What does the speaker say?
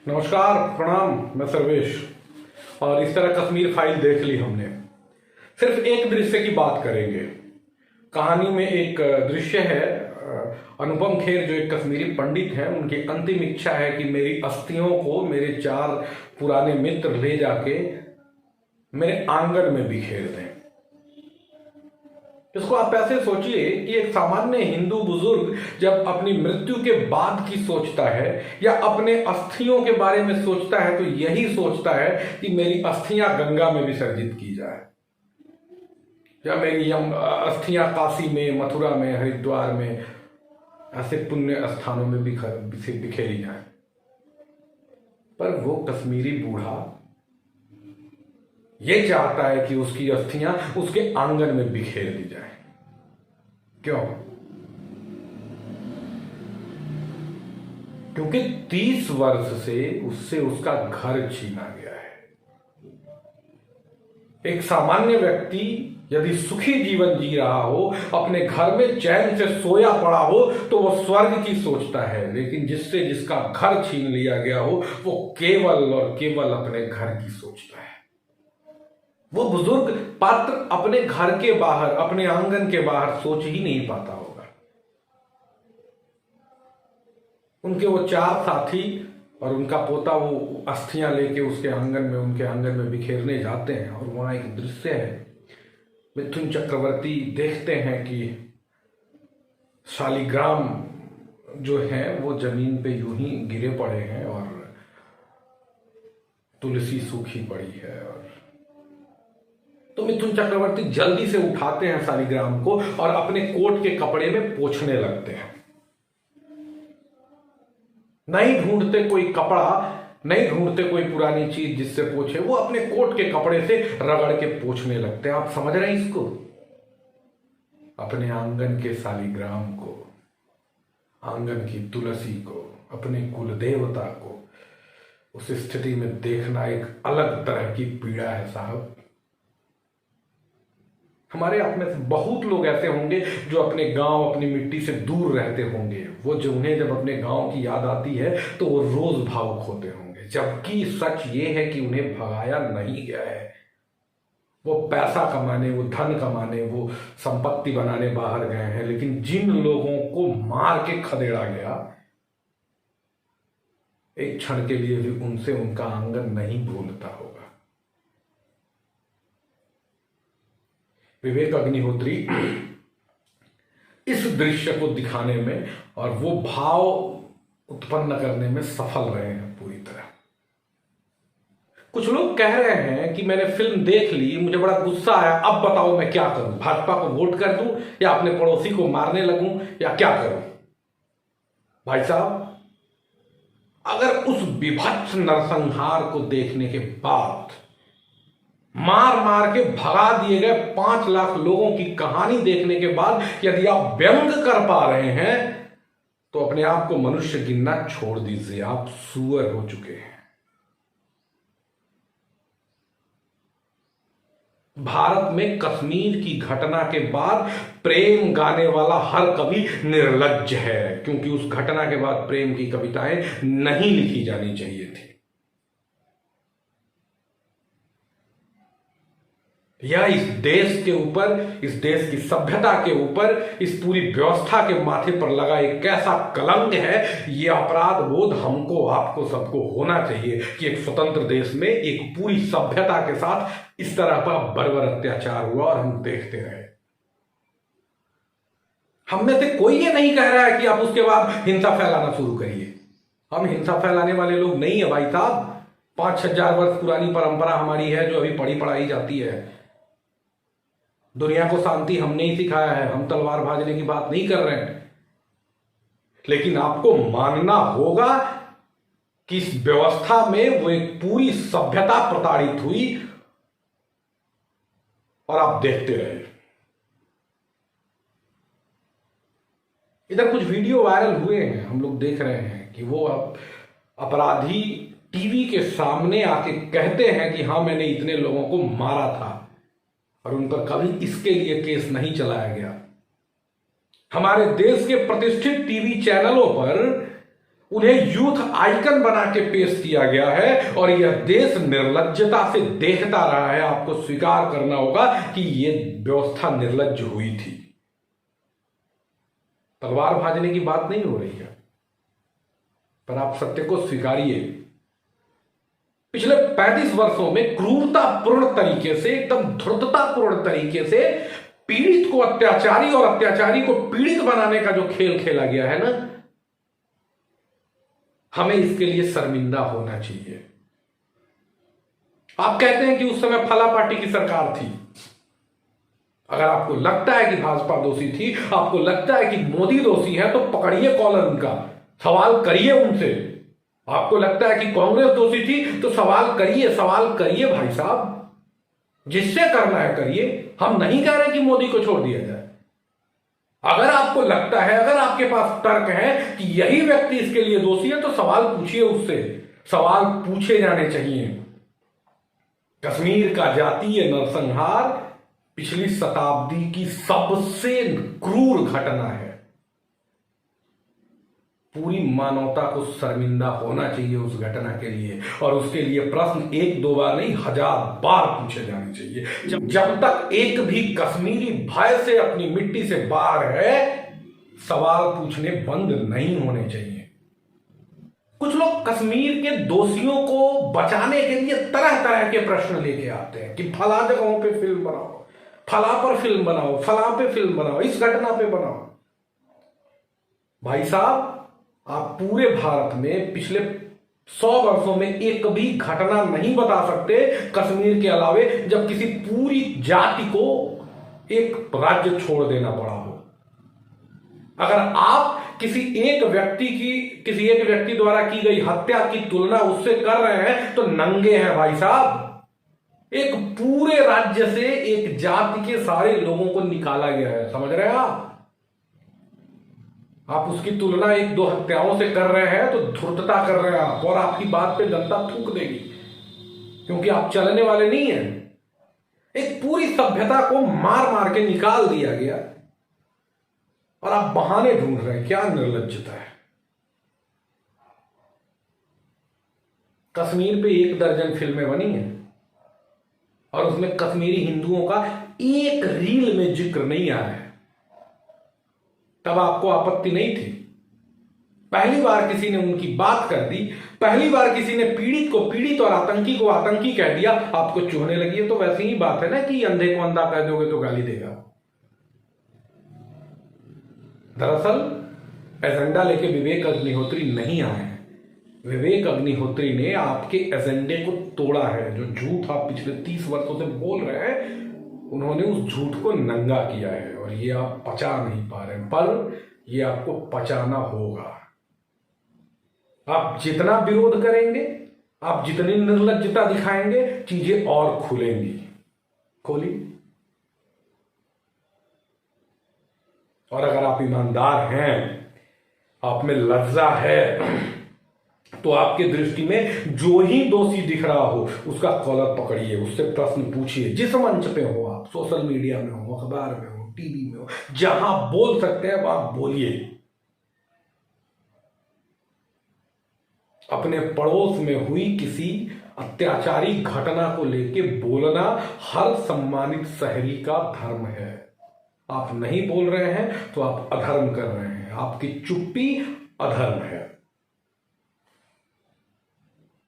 नमस्कार, प्रणाम। मैं सर्वेश। और इस तरह कश्मीर फाइल देख ली हमने। सिर्फ एक दृश्य की बात करेंगे। कहानी में एक दृश्य है। अनुपम खेर जो एक कश्मीरी पंडित हैं, उनकी अंतिम इच्छा है कि मेरी अस्थियों को मेरे 4 पुराने मित्र ले जाके मेरे आंगन में बिखेर दें। इसको आप ऐसे सोचिए कि एक सामान्य हिंदू बुजुर्ग जब अपनी मृत्यु के बाद की सोचता है या अपने अस्थियों के बारे में सोचता है तो यही सोचता है कि मेरी अस्थियां गंगा में विसर्जित की जाए, या मेरी अस्थियां काशी में, मथुरा में, हरिद्वार में, ऐसे पुण्य स्थानों में बिखेरी जाए। पर वो कश्मीरी बूढ़ा ये चाहता है कि उसकी अस्थियां उसके आंगन में बिखेर दी जाए। क्यों? क्योंकि 30 वर्ष से उससे उसका घर छीना गया है। एक सामान्य व्यक्ति यदि सुखी जीवन जी रहा हो, अपने घर में चैन से सोया पड़ा हो, तो वो स्वर्ग की सोचता है। लेकिन जिससे जिसका घर छीन लिया गया हो, वो केवल और केवल अपने घर की सोचता है। वो बुजुर्ग पात्र अपने घर के बाहर, अपने आंगन के बाहर सोच ही नहीं पाता होगा। उनके वो 4 साथी और उनका पोता वो अस्थियां लेके उसके आंगन में, उनके आंगन में बिखेरने जाते हैं। और वहां एक दृश्य है। मिथुन चक्रवर्ती देखते हैं कि शालिग्राम जो है वो जमीन पे यूं ही गिरे पड़े हैं और तुलसी सूखी पड़ी है। और तो मिथुन चक्रवर्ती जल्दी से उठाते हैं शालिग्राम को और अपने कोट के कपड़े में पोंछने लगते हैं। नहीं ढूंढते कोई कपड़ा, नहीं ढूंढते कोई पुरानी चीज जिससे पोंछे, वो अपने कोट के कपड़े से रगड़ के पोंछने लगते हैं। आप समझ रहे हैं इसको? अपने आंगन के शालिग्राम को, आंगन की तुलसी को, अपने कुल देवता को उस स्थिति में देखना एक अलग तरह की पीड़ा है साहब। हमारे आप में से बहुत लोग ऐसे होंगे जो अपने गांव, अपनी मिट्टी से दूर रहते होंगे। वो जो उन्हें जब अपने गांव की याद आती है तो वो रोज भावुक होते होंगे। जबकि सच ये है कि उन्हें भगाया नहीं गया है। वो पैसा कमाने, वो धन कमाने, वो संपत्ति बनाने बाहर गए हैं। लेकिन जिन लोगों को मार के खदेड़ा गया, एक क्षण के लिए भी उनसे उनका आंगन नहीं भूलता होगा। विवेक अग्निहोत्री इस दृश्य को दिखाने में और वो भाव उत्पन्न करने में सफल रहे हैं पूरी तरह। कुछ लोग कह रहे हैं कि मैंने फिल्म देख ली, मुझे बड़ा गुस्सा आया, अब बताओ मैं क्या करूं? भाजपा को वोट कर दूं या अपने पड़ोसी को मारने लगूं या क्या करूं? भाई साहब, अगर उस विभत्स नरसंहार को देखने के बाद, मार मार के भगा दिए गए 5 लाख लोगों की कहानी देखने के बाद यदि आप व्यंग कर पा रहे हैं तो अपने आप को मनुष्य गिनना छोड़ दीजिए। आप सुअर हो चुके हैं। भारत में कश्मीर की घटना के बाद प्रेम गाने वाला हर कवि निर्लज्ज है, क्योंकि उस घटना के बाद प्रेम की कविताएं नहीं लिखी जानी चाहिए थी। यह इस देश के ऊपर, इस देश की सभ्यता के ऊपर, इस पूरी व्यवस्था के माथे पर लगा एक ऐसा कलंक है। यह अपराध बोध हमको, आपको, सबको होना चाहिए कि एक स्वतंत्र देश में एक पूरी सभ्यता के साथ इस तरह का बर्बर अत्याचार हुआ और हम देखते रहे। हम में से कोई ये नहीं कह रहा है कि आप उसके बाद हिंसा फैलाना शुरू करिए। हम हिंसा फैलाने वाले लोग नहीं है भाई साहब। 5,000 वर्ष पुरानी परंपरा हमारी है जो अभी पढ़ी पढ़ाई जाती है। दुनिया को शांति हमने ही सिखाया है। हम तलवार भाजने की बात नहीं कर रहे हैं। लेकिन आपको मानना होगा कि इस व्यवस्था में वो एक पूरी सभ्यता प्रताड़ित हुई और आप देखते रहे। इधर कुछ वीडियो वायरल हुए हैं, हम लोग देख रहे हैं कि वो अपराधी टीवी के सामने आके कहते हैं कि हां, मैंने इतने लोगों को मारा था, और उन पर कभी इसके लिए केस नहीं चलाया गया। हमारे देश के प्रतिष्ठित टीवी चैनलों पर उन्हें यूथ आइकन बना के पेश किया गया है और यह देश निर्लज्जता से देखता रहा है। आपको स्वीकार करना होगा कि यह व्यवस्था निर्लज्ज हुई थी। तलवार भाजने की बात नहीं हो रही है, पर आप सत्य को स्वीकारिए। पिछले 35 वर्षों में क्रूरतापूर्ण तरीके से, एकदम धूर्ततापूर्ण तरीके से पीड़ित को अत्याचारी और अत्याचारी को पीड़ित बनाने का जो खेल खेला गया है ना, हमें इसके लिए शर्मिंदा होना चाहिए। आप कहते हैं कि उस समय फला पार्टी की सरकार थी। अगर आपको लगता है कि भाजपा दोषी थी, आपको लगता है कि मोदी दोषी है, तो पकड़िए कॉलर उनका, सवाल करिए उनसे। आपको लगता है कि कांग्रेस दोषी थी, तो सवाल करिए भाई साहब, जिससे करना है करिए। हम नहीं कह रहे कि मोदी को छोड़ दिया जाए। अगर आपको लगता है, अगर आपके पास तर्क है कि यही व्यक्ति इसके लिए दोषी है, तो सवाल पूछिए उससे। सवाल पूछे जाने चाहिए। कश्मीर का जातीय नरसंहार पिछली शताब्दी की सबसे क्रूर घटना है। पूरी मानवता को शर्मिंदा होना चाहिए उस घटना के लिए, और उसके लिए प्रश्न 1-2 बार नहीं, 1000 बार पूछे जाने चाहिए। जब तक एक भी कश्मीरी भय से अपनी मिट्टी से बाहर है, सवाल पूछने बंद नहीं होने चाहिए। कुछ लोग कश्मीर के दोषियों को बचाने के लिए तरह तरह के प्रश्न लेके आते हैं कि फला जगहों पे फिल्म बनाओ, फला पर फिल्म बनाओ, फला पे फिल्म बनाओ, इस घटना पे बनाओ। भाई साहब, आप पूरे भारत में पिछले 100 वर्षों में एक भी घटना नहीं बता सकते कश्मीर के अलावे जब किसी पूरी जाति को एक राज्य छोड़ देना पड़ा हो। अगर आप किसी एक व्यक्ति द्वारा की गई हत्या की तुलना उससे कर रहे हैं, तो नंगे हैं भाई साहब। एक पूरे राज्य से एक जाति के सारे लोगों को निकाला गया है, समझ रहे हैं आप उसकी तुलना 1-2 हत्याओं से कर रहे हैं, तो धूर्तता कर रहे हैं आप, और आपकी बात पे जनता थूक देगी, क्योंकि आप चलने वाले नहीं हैं। एक पूरी सभ्यता को मार मार के निकाल दिया गया और आप बहाने ढूंढ रहे हैं। क्या निर्लज्जता है। कश्मीर पे 1 दर्जन फिल्में बनी हैं और उसमें कश्मीरी हिंदुओं का एक रील में जिक्र नहीं आया है। तब आपको आपत्ति नहीं थी। पहली बार किसी ने उनकी बात कर दी, पहली बार किसी ने पीड़ित को पीड़ित और आतंकी को आतंकी कह दिया, आपको चुभने लगी है। तो वैसी ही बात है ना कि अंधे को अंधा कह दोगे तो गाली देगा। दरअसल एजेंडा लेके विवेक अग्निहोत्री नहीं आए हैं। विवेक अग्निहोत्री ने आपके एजेंडे को तोड़ा है। जो झूठ आप पिछले 30 वर्षों से बोल रहे हैं, उन्होंने उस झूठ को नंगा किया है और ये आप पचा नहीं पा रहे, पर ये आपको पचाना होगा। आप जितना विरोध करेंगे, आप जितनी निर्लज्जता दिखाएंगे, चीजें और खुलेंगी। खोलिए। और अगर आप ईमानदार हैं, आप में लज्जा है, तो आपके दृष्टि में जो ही दोषी दिख रहा हो उसका कॉलर पकड़िए, उससे प्रश्न पूछिए। जिस मंच पे हो आप, सोशल मीडिया में हो, अखबार में हो, टीवी में हो, जहां बोल सकते हैं वहां बोलिए। अपने पड़ोस में हुई किसी अत्याचारी घटना को लेके बोलना हर सम्मानित शहरी का धर्म है। आप नहीं बोल रहे हैं तो आप अधर्म कर रहे हैं। आपकी चुप्पी अधर्म है।